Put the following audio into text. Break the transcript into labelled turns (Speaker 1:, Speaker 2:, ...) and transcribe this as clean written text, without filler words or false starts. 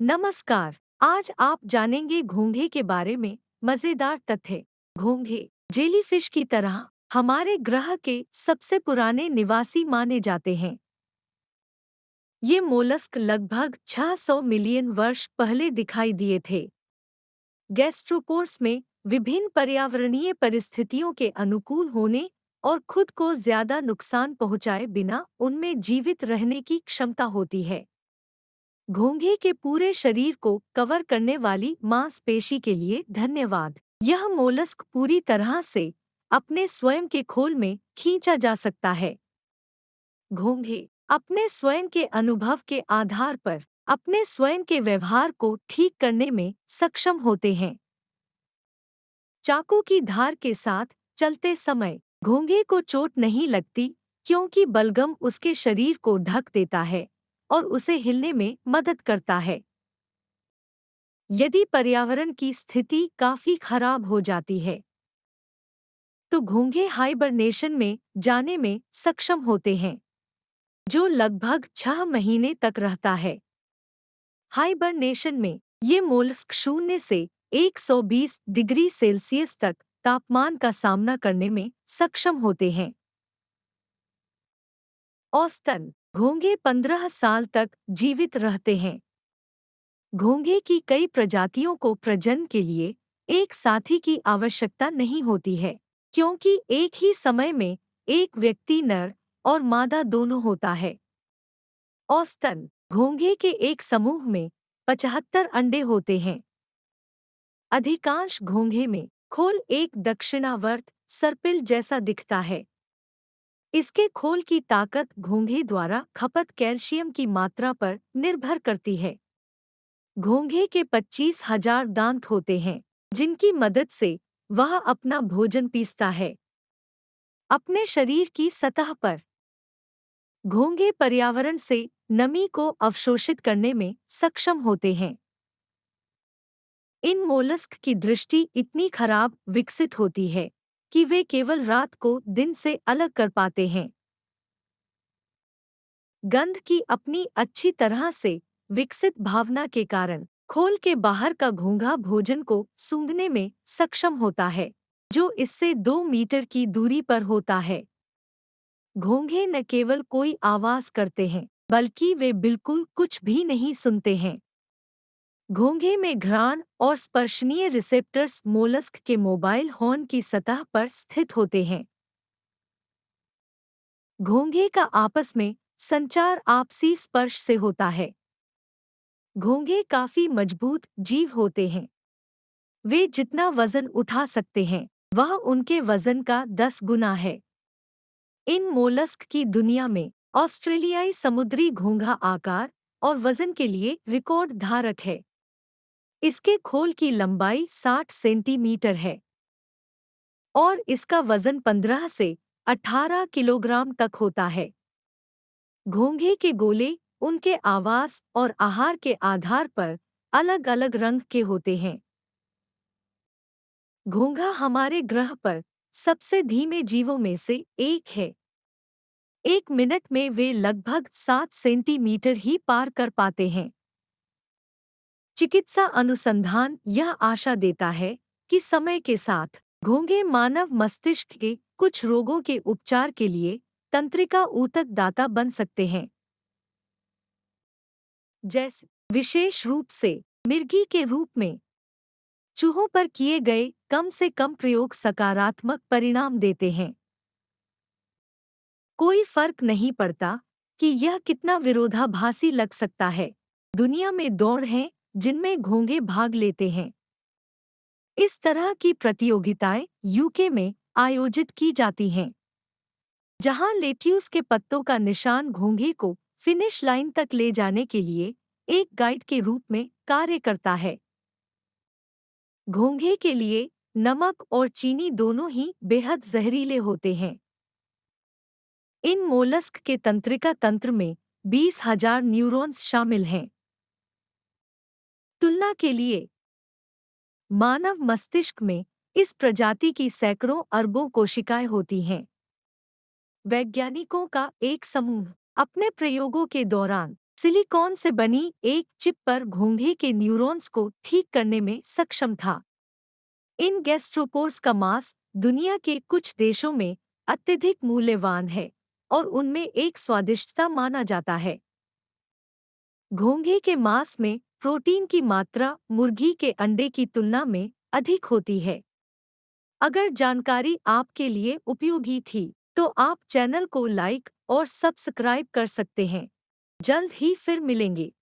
Speaker 1: नमस्कार। आज आप जानेंगे घोंघे के बारे में मजेदार तथ्य। घोंघे जेलीफिश की तरह हमारे ग्रह के सबसे पुराने निवासी माने जाते हैं। ये मोलस्क लगभग 600 मिलियन वर्ष पहले दिखाई दिए थे। गैस्ट्रोपोड्स में विभिन्न पर्यावरणीय परिस्थितियों के अनुकूल होने और खुद को ज्यादा नुकसान पहुंचाए बिना उनमें जीवित रहने की क्षमता होती है। घोंघे के पूरे शरीर को कवर करने वाली मांसपेशी के लिए धन्यवाद। यह मोलस्क पूरी तरह से अपने स्वयं के खोल में खींचा जा सकता है। घोंघे अपने स्वयं के अनुभव के आधार पर अपने स्वयं के व्यवहार को ठीक करने में सक्षम होते हैं। चाकू की धार के साथ चलते समय घोंघे को चोट नहीं लगती, क्योंकि बलगम उसके शरीर को ढक देता है और उसे हिलने में मदद करता है। यदि पर्यावरण की स्थिति काफी खराब हो जाती है तो घोंघे हाइबरनेशन में जाने में सक्षम होते हैं, जो लगभग 6 महीने तक रहता है। हाइबरनेशन में ये मोलस्क 0 से 120 डिग्री सेल्सियस तक तापमान का सामना करने में सक्षम होते हैं। औसतन घोंघे 15 साल तक जीवित रहते हैं। घोंघे की कई प्रजातियों को प्रजनन के लिए एक साथी की आवश्यकता नहीं होती है, क्योंकि एक ही समय में एक व्यक्ति नर और मादा दोनों होता है। औसतन घोंघे के एक समूह में 75 अंडे होते हैं। अधिकांश घोंघे में खोल एक दक्षिणावर्त सर्पिल जैसा दिखता है। इसके खोल की ताकत घोंघे द्वारा खपत कैल्शियम की मात्रा पर निर्भर करती है। घोंघे के 25,000 दांत होते हैं, जिनकी मदद से वह अपना भोजन पीसता है। अपने शरीर की सतह पर घोंघे पर्यावरण से नमी को अवशोषित करने में सक्षम होते हैं। इन मोलस्क की दृष्टि इतनी खराब विकसित होती है कि वे केवल रात को दिन से अलग कर पाते हैं। गंध की अपनी अच्छी तरह से विकसित भावना के कारण खोल के बाहर का घोंघा भोजन को सूंघने में सक्षम होता है, जो इससे 2 मीटर की दूरी पर होता है। घोंघे न केवल कोई आवाज करते हैं, बल्कि वे बिल्कुल कुछ भी नहीं सुनते हैं। घोंघे में घ्राण और स्पर्शनीय रिसेप्टर्स मोलस्क के मोबाइल हॉर्न की सतह पर स्थित होते हैं। घोंघे का आपस में संचार आपसी स्पर्श से होता है। घोंघे काफी मजबूत जीव होते हैं। वे जितना वजन उठा सकते हैं, वह उनके वजन का 10 गुना है। इन मोलस्क की दुनिया में ऑस्ट्रेलियाई समुद्री घोंघा आकार और वजन के लिए रिकॉर्ड धारक है। इसके खोल की लंबाई 60 सेंटीमीटर है और इसका वजन 15 से 18 किलोग्राम तक होता है। घोंघे के गोले उनके आवास और आहार के आधार पर अलग-अलग रंग के होते हैं। घोंघा हमारे ग्रह पर सबसे धीमे जीवों में से एक है। 1 मिनट में वे लगभग 7 सेंटीमीटर ही पार कर पाते हैं। चिकित्सा अनुसंधान यह आशा देता है कि समय के साथ घोंघे मानव मस्तिष्क के कुछ रोगों के उपचार के लिए तंत्रिका ऊतक दाता बन सकते हैं, जैसे विशेष रूप से मिर्गी के रूप में। चूहों पर किए गए कम से कम प्रयोग सकारात्मक परिणाम देते हैं। कोई फर्क नहीं पड़ता कि यह कितना विरोधाभासी लग सकता है। दुनिया में दौड़ हैं जिनमें घोंघे भाग लेते हैं। इस तरह की प्रतियोगिताएं यूके में आयोजित की जाती हैं, जहां लेट्यूस के पत्तों का निशान घोंघे को फिनिश लाइन तक ले जाने के लिए एक गाइड के रूप में कार्य करता है। घोंघे के लिए नमक और चीनी दोनों ही बेहद जहरीले होते हैं। इन मोलस्क के तंत्रिका तंत्र में 20,000 न्यूरॉन्स शामिल हैं। तुलना के लिए मानव मस्तिष्क में इस प्रजाति की सैकड़ों अरबों कोशिकाएं होती हैं। वैज्ञानिकों का एक समूह अपने प्रयोगों के दौरान सिलिकॉन से बनी एक चिप पर घोंघे के न्यूरॉन्स को ठीक करने में सक्षम था। इन गैस्ट्रोपोड्स का मांस दुनिया के कुछ देशों में अत्यधिक मूल्यवान है और उनमें एक स्वादिष्टता माना जाता है। घोंघे के मांस में प्रोटीन की मात्रा मुर्गी के अंडे की तुलना में अधिक होती है। अगर जानकारी आपके लिए उपयोगी थी, तो आप चैनल को लाइक और सब्सक्राइब कर सकते हैं। जल्द ही फिर मिलेंगे।